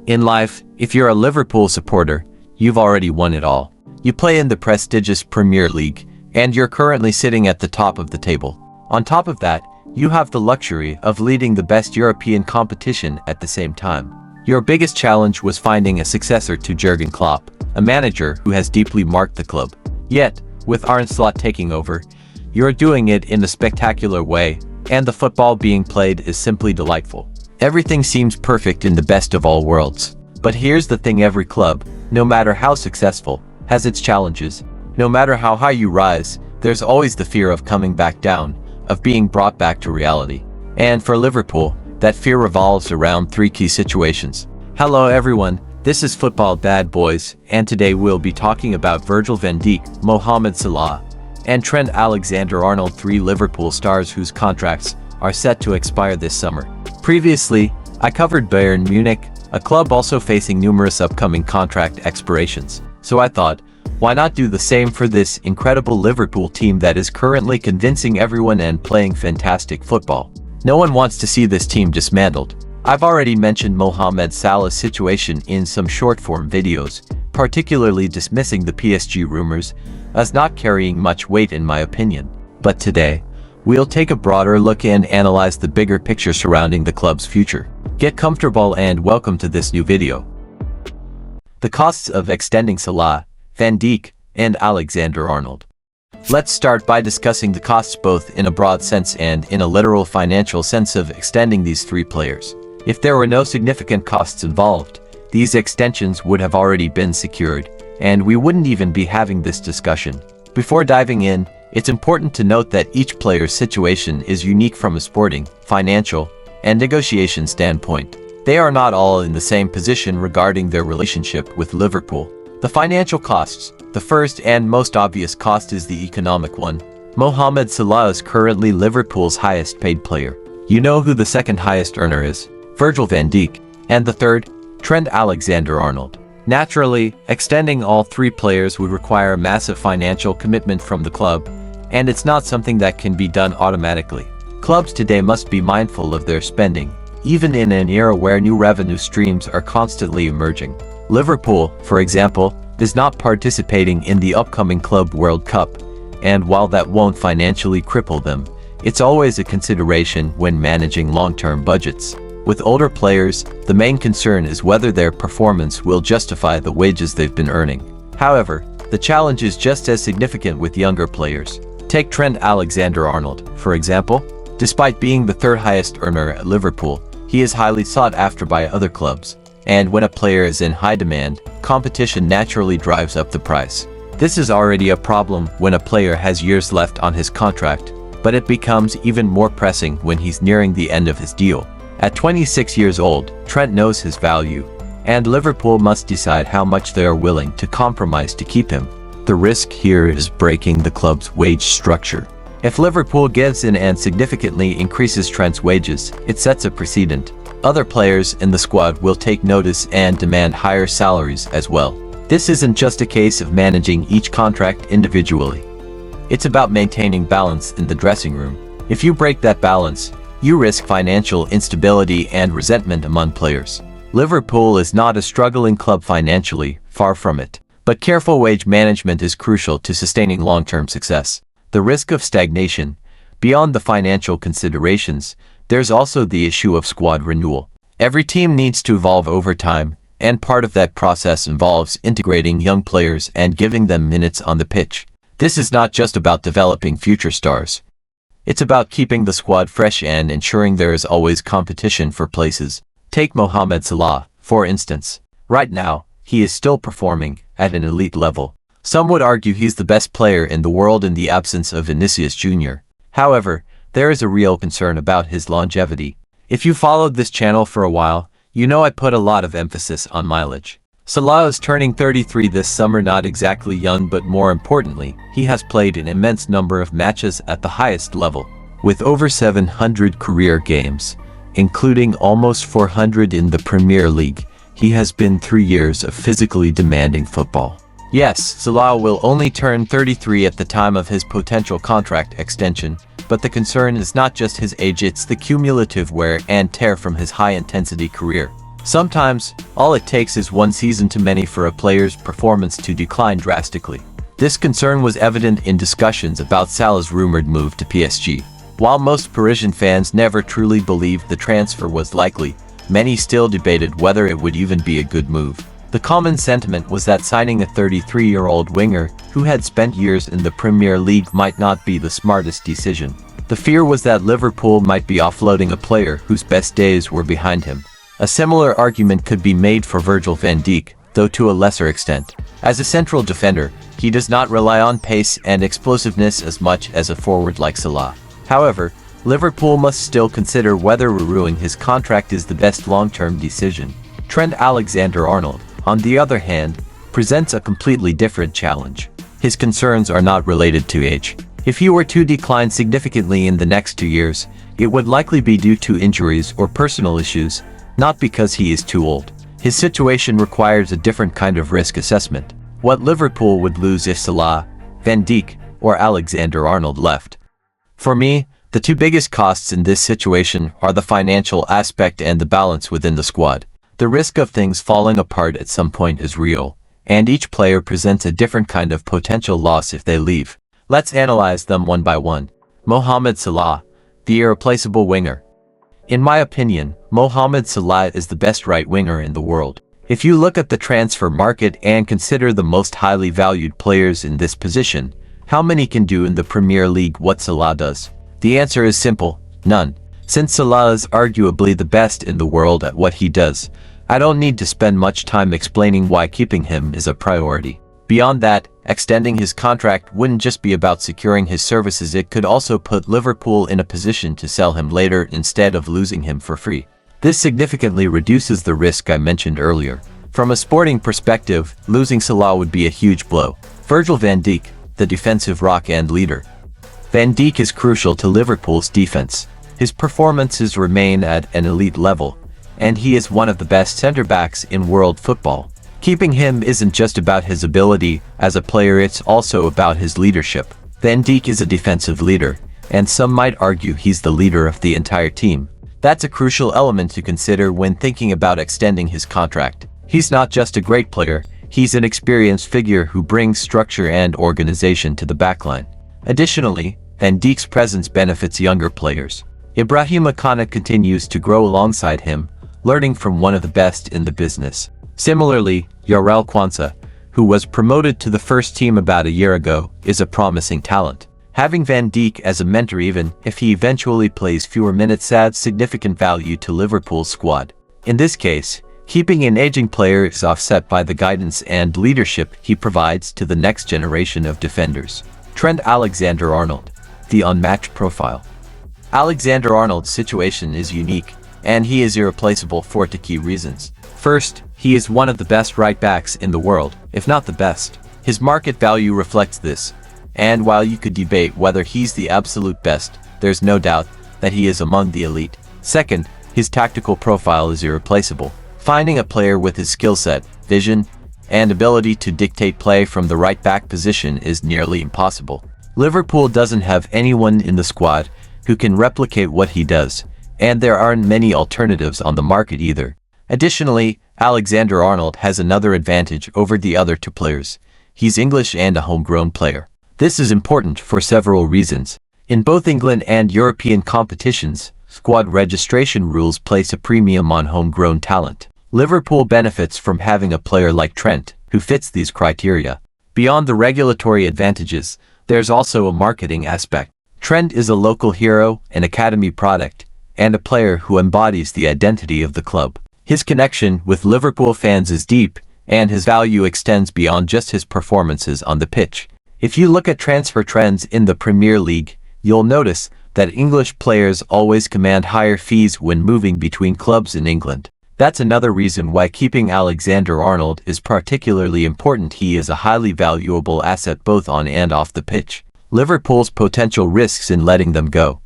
In life, if you're a Liverpool supporter, you've already won it all. You play in the prestigious Premier League, and you're currently sitting at the top of the table. On top of that, you have the luxury of leading the best European competition at the same time. Your biggest challenge was finding a successor to Jurgen Klopp, a manager who has deeply marked the club. Yet, with Arne Slot taking over, you're doing it in a spectacular way, and the football being played is simply delightful. Everything seems perfect in the best of all worlds. But here's the thing: every club, no matter how successful, has its challenges. No matter how high you rise, there's always the fear of coming back down, of being brought back to reality. And for Liverpool, that fear revolves around three key situations. Hello everyone, this is Football Bad Boys, and today we'll be talking about Virgil van Dijk, Mohamed Salah, and Trent Alexander-Arnold, three Liverpool stars whose contracts are set to expire this summer. Previously, I covered Bayern Munich, a club also facing numerous upcoming contract expirations. So I thought, why not do the same for this incredible Liverpool team that is currently convincing everyone and playing fantastic football. No one wants to see this team dismantled. I've already mentioned Mohamed Salah's situation in some short-form videos, particularly dismissing the PSG rumors as not carrying much weight in my opinion. But today, we'll take a broader look and analyze the bigger picture surrounding the club's future. Get comfortable and welcome to this new video. The costs of extending Salah, Van Dijk, and Alexander-Arnold. Let's start by discussing the costs both in a broad sense and in a literal financial sense of extending these three players. If there were no significant costs involved, these extensions would have already been secured, and we wouldn't even be having this discussion. Before diving in, it's important to note that each player's situation is unique from a sporting, financial, and negotiation standpoint. They are not all in the same position regarding their relationship with Liverpool. The financial costs. The first and most obvious cost is the economic one. Mohamed Salah is currently Liverpool's highest paid player. You know who the second highest earner is? Virgil van Dijk. And the third? Trent Alexander-Arnold. Naturally, extending all three players would require a massive financial commitment from the club, and it's not something that can be done automatically. Clubs today must be mindful of their spending, even in an era where new revenue streams are constantly emerging. Liverpool, for example, is not participating in the upcoming Club World Cup, and while that won't financially cripple them, it's always a consideration when managing long-term budgets. With older players, the main concern is whether their performance will justify the wages they've been earning. However, the challenge is just as significant with younger players. Take Trent Alexander-Arnold, for example. Despite being the third highest earner at Liverpool, he is highly sought after by other clubs. And when a player is in high demand, competition naturally drives up the price. This is already a problem when a player has years left on his contract, but it becomes even more pressing when he's nearing the end of his deal. At 26 years old, Trent knows his value, and Liverpool must decide how much they are willing to compromise to keep him. The risk here is breaking the club's wage structure. If Liverpool gives in and significantly increases Trent's wages, it sets a precedent. Other players in the squad will take notice and demand higher salaries as well. This isn't just a case of managing each contract individually. It's about maintaining balance in the dressing room. If you break that balance, you risk financial instability and resentment among players. Liverpool is not a struggling club financially, far from it. But careful wage management is crucial to sustaining long-term success. The risk of stagnation. Beyond the financial considerations, there's also the issue of squad renewal. Every team needs to evolve over time, and part of that process involves integrating young players and giving them minutes on the pitch. This is not just about developing future stars. It's about keeping the squad fresh and ensuring there is always competition for places. Take Mohamed Salah, for instance. Right now, he is still performing at an elite level. Some would argue he's the best player in the world in the absence of Vinicius Jr. However, there is a real concern about his longevity. If you followed this channel for a while, you know I put a lot of emphasis on mileage. Salah is turning 33 this summer, not exactly young, but more importantly, he has played an immense number of matches at the highest level. With over 700 career games, including almost 400 in the Premier League, he has been 3 years of physically demanding football. Yes, Salah will only turn 33 at the time of his potential contract extension, but the concern is not just his age, it's the cumulative wear and tear from his high-intensity career. Sometimes, all it takes is one season too many for a player's performance to decline drastically. This concern was evident in discussions about Salah's rumored move to PSG. While most Parisian fans never truly believed the transfer was likely, many still debated whether it would even be a good move. The common sentiment was that signing a 33-year-old winger who had spent years in the Premier League might not be the smartest decision. The fear was that Liverpool might be offloading a player whose best days were behind him. A similar argument could be made for Virgil van Dijk, though to a lesser extent. As a central defender, he does not rely on pace and explosiveness as much as a forward like Salah. However, Liverpool must still consider whether renewing his contract is the best long-term decision. Trent Alexander-Arnold, on the other hand, presents a completely different challenge. His concerns are not related to age. If he were to decline significantly in the next 2 years, it would likely be due to injuries or personal issues, not because he is too old. His situation requires a different kind of risk assessment. What Liverpool would lose if Salah, Van Dijk, or Alexander-Arnold left. For me, the two biggest costs in this situation are the financial aspect and the balance within the squad. The risk of things falling apart at some point is real, and each player presents a different kind of potential loss if they leave. Let's analyze them one by one. Mohamed Salah, the irreplaceable winger. In my opinion, Mohamed Salah is the best right winger in the world. If you look at the transfer market and consider the most highly valued players in this position, how many can do in the Premier League what Salah does? The answer is simple: none. Since Salah is arguably the best in the world at what he does, I don't need to spend much time explaining why keeping him is a priority. Beyond that, extending his contract wouldn't just be about securing his services, it could also put Liverpool in a position to sell him later instead of losing him for free. This significantly reduces the risk I mentioned earlier. From a sporting perspective, losing Salah would be a huge blow. Virgil van Dijk, the defensive rock and leader. Van Dijk is crucial to Liverpool's defense. His performances remain at an elite level, and he is one of the best centre-backs in world football. Keeping him isn't just about his ability as a player, it's also about his leadership. Van Dijk is a defensive leader, and some might argue he's the leader of the entire team. That's a crucial element to consider when thinking about extending his contract. He's not just a great player, he's an experienced figure who brings structure and organization to the backline. Additionally, Van Dijk's presence benefits younger players. Ibrahima Konate continues to grow alongside him, learning from one of the best in the business. Similarly, Jarell Quansah, who was promoted to the first team about a year ago, is a promising talent. Having Van Dijk as a mentor, even if he eventually plays fewer minutes, adds significant value to Liverpool's squad. In this case, keeping an aging player is offset by the guidance and leadership he provides to the next generation of defenders. Trent Alexander-Arnold, the unmatched profile. Alexander-Arnold's situation is unique, and he is irreplaceable for two key reasons. First, he is one of the best right-backs in the world, if not the best. His market value reflects this, and while you could debate whether he's the absolute best, there's no doubt that he is among the elite. Second, his tactical profile is irreplaceable. Finding a player with his skill set, vision, and ability to dictate play from the right-back position is nearly impossible. Liverpool doesn't have anyone in the squad who can replicate what he does, and there aren't many alternatives on the market either. Additionally, Alexander-Arnold has another advantage over the other two players. He's English and a homegrown player. This is important for several reasons. In both England and European competitions, squad registration rules place a premium on homegrown talent. Liverpool benefits from having a player like Trent, who fits these criteria. Beyond the regulatory advantages, there's also a marketing aspect. Trent is a local hero, an academy product, and a player who embodies the identity of the club. His connection with Liverpool fans is deep, and his value extends beyond just his performances on the pitch. If you look at transfer trends in the Premier League, you'll notice that English players always command higher fees when moving between clubs in England. That's another reason why keeping Alexander-Arnold is particularly important. He is a highly valuable asset both on and off the pitch. Liverpool's potential risks in letting them go.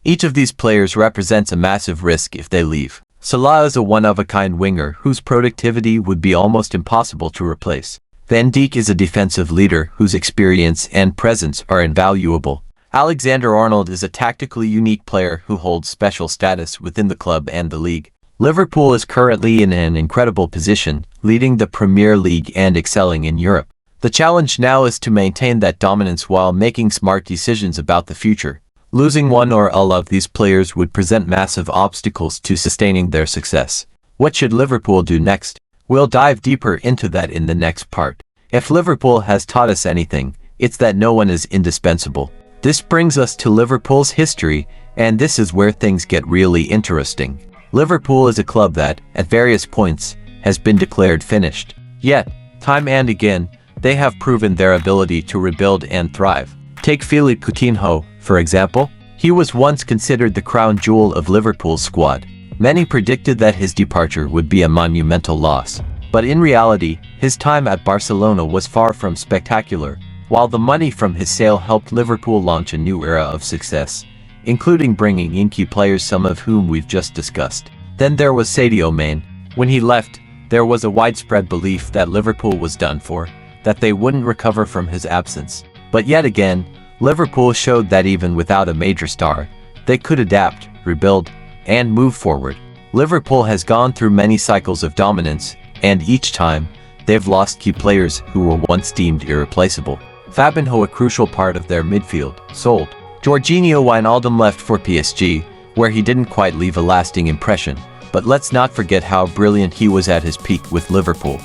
Each of these players represents a massive risk if they leave. Salah is a one-of-a-kind winger whose productivity would be almost impossible to replace. Van Dijk is a defensive leader whose experience and presence are invaluable. Alexander-Arnold is a tactically unique player who holds special status within the club and the league. Liverpool is currently in an incredible position, leading the Premier League and excelling in Europe. The challenge now is to maintain that dominance while making smart decisions about the future. Losing one or all of these players would present massive obstacles to sustaining their success. What should Liverpool do next? We'll dive deeper into that in the next part. If Liverpool has taught us anything, it's that no one is indispensable. This brings us to Liverpool's history, and this is where things get really interesting. Liverpool is a club that, at various points, has been declared finished. Yet, time and again, they have proven their ability to rebuild and thrive. Take Philippe Coutinho, for example. He was once considered the crown jewel of Liverpool's squad. Many predicted that his departure would be a monumental loss. But in reality, his time at Barcelona was far from spectacular, while the money from his sale helped Liverpool launch a new era of success, including bringing in key players, some of whom we've just discussed. Then there was Sadio Mane. When he left, there was a widespread belief that Liverpool was done for, that they wouldn't recover from his absence. But yet again, Liverpool showed that even without a major star, they could adapt, rebuild, and move forward. Liverpool has gone through many cycles of dominance, and each time, they've lost key players who were once deemed irreplaceable. Fabinho, a crucial part of their midfield, sold. Jorginho Wijnaldum left for PSG, where he didn't quite leave a lasting impression, but let's not forget how brilliant he was at his peak with Liverpool.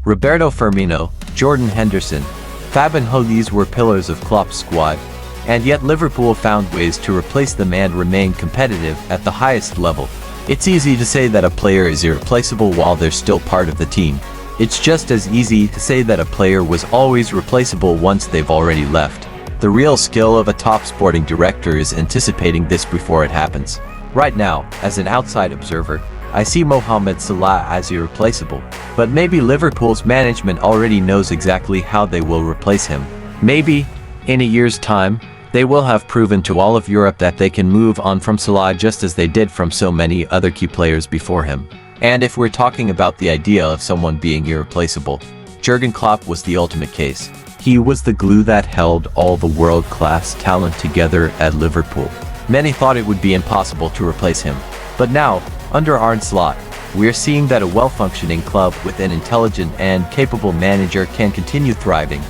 Roberto Firmino, Jordan Henderson, Fabinho, these were pillars of Klopp's squad, and yet Liverpool found ways to replace them and remain competitive at the highest level. It's easy to say that a player is irreplaceable while they're still part of the team. It's just as easy to say that a player was always replaceable once they've already left. The real skill of a top sporting director is anticipating this before it happens. Right now, as an outside observer, I see Mohamed Salah as irreplaceable, but maybe Liverpool's management already knows exactly how they will replace him. Maybe, in a year's time, they will have proven to all of Europe that they can move on from Salah just as they did from so many other key players before him. And if we're talking about the idea of someone being irreplaceable, Jurgen Klopp was the ultimate case. He was the glue that held all the world-class talent together at Liverpool. Many thought it would be impossible to replace him. But now, under Arne Slot, we're seeing that a well-functioning club with an intelligent and capable manager can continue thriving,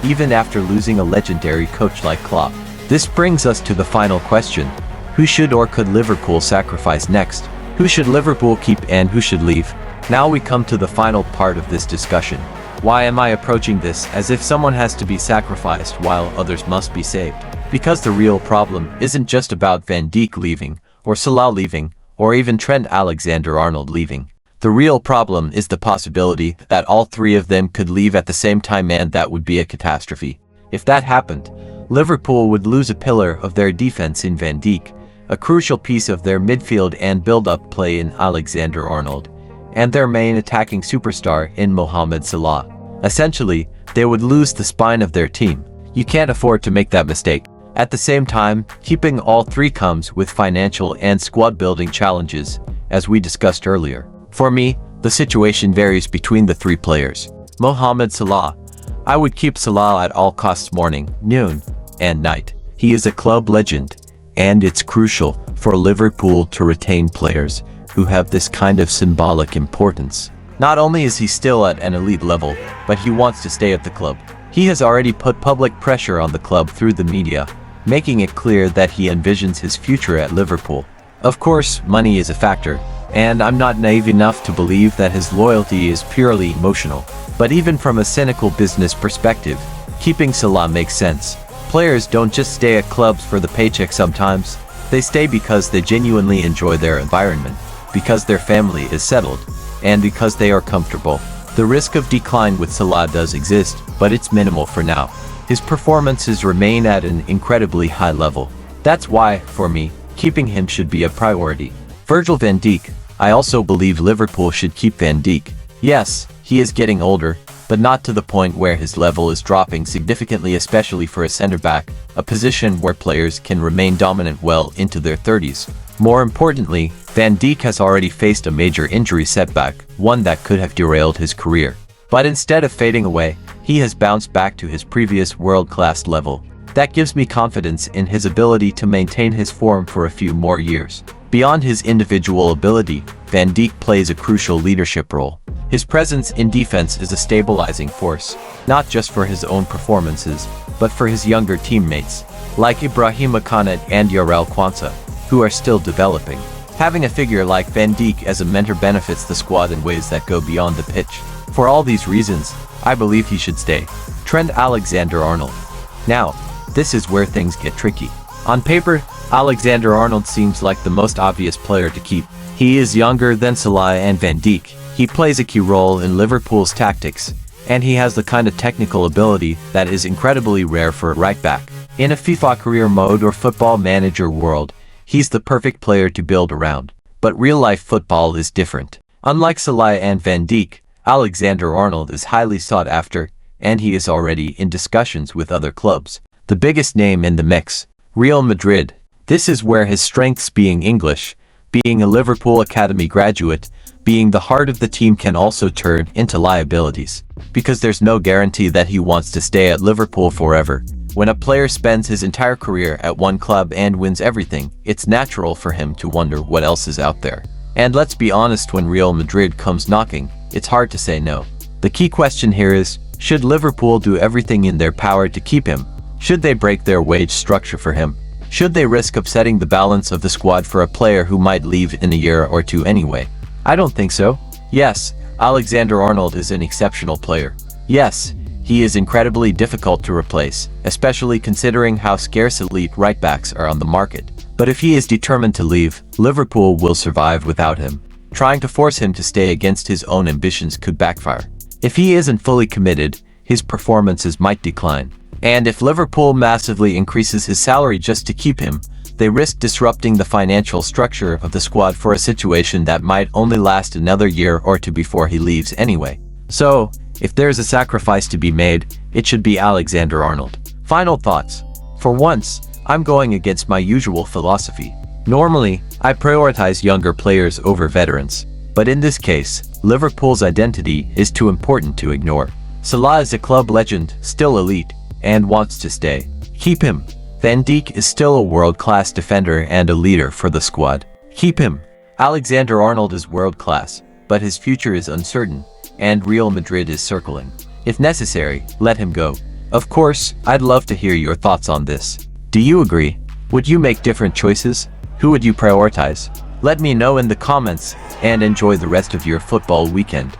even after losing a legendary coach like Klopp. This brings us to the final question. Who should or could Liverpool sacrifice next? Who should Liverpool keep and who should leave? Now we come to the final part of this discussion. Why am I approaching this as if someone has to be sacrificed while others must be saved? Because the real problem isn't just about Van Dijk leaving, or Salah leaving, or even Trent Alexander-Arnold leaving. The real problem is the possibility that all three of them could leave at the same time, and that would be a catastrophe. If that happened, Liverpool would lose a pillar of their defense in Van Dijk, a crucial piece of their midfield and build-up play in Alexander-Arnold, and their main attacking superstar in Mohamed Salah. Essentially, they would lose the spine of their team. You can't afford to make that mistake. At the same time, keeping all three comes with financial and squad-building challenges, as we discussed earlier. For me, the situation varies between the three players. Mohamed Salah. I would keep Salah at all costs, morning, noon, and night. He is a club legend, and it's crucial for Liverpool to retain players who have this kind of symbolic importance. Not only is he still at an elite level, but he wants to stay at the club. He has already put public pressure on the club through the media, making it clear that he envisions his future at Liverpool. Of course, money is a factor, and I'm not naive enough to believe that his loyalty is purely emotional. But even from a cynical business perspective, keeping Salah makes sense. Players don't just stay at clubs for the paycheck sometimes. They stay because they genuinely enjoy their environment, because their family is settled, and because they are comfortable. The risk of decline with Salah does exist, but it's minimal for now. His performances remain at an incredibly high level. That's why, for me, keeping him should be a priority. Virgil van Dijk. I also believe Liverpool should keep Van Dijk. Yes, he is getting older, but not to the point where his level is dropping significantly, especially for a centre-back, a position where players can remain dominant well into their 30s. More importantly, Van Dijk has already faced a major injury setback, one that could have derailed his career. But instead of fading away, he has bounced back to his previous world-class level. That gives me confidence in his ability to maintain his form for a few more years. Beyond his individual ability, Van Dijk plays a crucial leadership role. His presence in defense is a stabilizing force, not just for his own performances, but for his younger teammates, like Ibrahima Konate and Jarell Quansah, who are still developing. Having a figure like Van Dijk as a mentor benefits the squad in ways that go beyond the pitch. For all these reasons, I believe he should stay. Trent Alexander-Arnold. Now, this is where things get tricky. On paper, Alexander-Arnold seems like the most obvious player to keep. He is younger than Salah and Van Dijk. He plays a key role in Liverpool's tactics, and he has the kind of technical ability that is incredibly rare for a right-back. In a FIFA career mode or football manager world, he's the perfect player to build around. But real-life football is different. Unlike Salah and Van Dijk, Alexander-Arnold is highly sought after, and he is already in discussions with other clubs. The biggest name in the mix, Real Madrid. This is where his strengths, being English, being a Liverpool Academy graduate, being the heart of the team, can also turn into liabilities. Because there's no guarantee that he wants to stay at Liverpool forever. When a player spends his entire career at one club and wins everything, it's natural for him to wonder what else is out there. And let's be honest, when Real Madrid comes knocking, it's hard to say no. The key question here is, should Liverpool do everything in their power to keep him? Should they break their wage structure for him? Should they risk upsetting the balance of the squad for a player who might leave in a year or two anyway? I don't think so. Yes, Alexander-Arnold is an exceptional player. Yes, he is incredibly difficult to replace, especially considering how scarce elite right-backs are on the market. But if he is determined to leave, Liverpool will survive without him. Trying to force him to stay against his own ambitions could backfire. If he isn't fully committed, his performances might decline. And if Liverpool massively increases his salary just to keep him, they risk disrupting the financial structure of the squad for a situation that might only last another year or two before he leaves anyway. So, if there's a sacrifice to be made, it should be Alexander-Arnold. Final thoughts. For once, I'm going against my usual philosophy. Normally, I prioritize younger players over veterans. But in this case, Liverpool's identity is too important to ignore. Salah is a club legend, still elite, and wants to stay. Keep him. Van Dijk is still a world-class defender and a leader for the squad. Keep him. Alexander-Arnold is world-class, but his future is uncertain, and Real Madrid is circling. If necessary, let him go. Of course, I'd love to hear your thoughts on this. Do you agree? Would you make different choices? Who would you prioritize? Let me know in the comments, and enjoy the rest of your football weekend.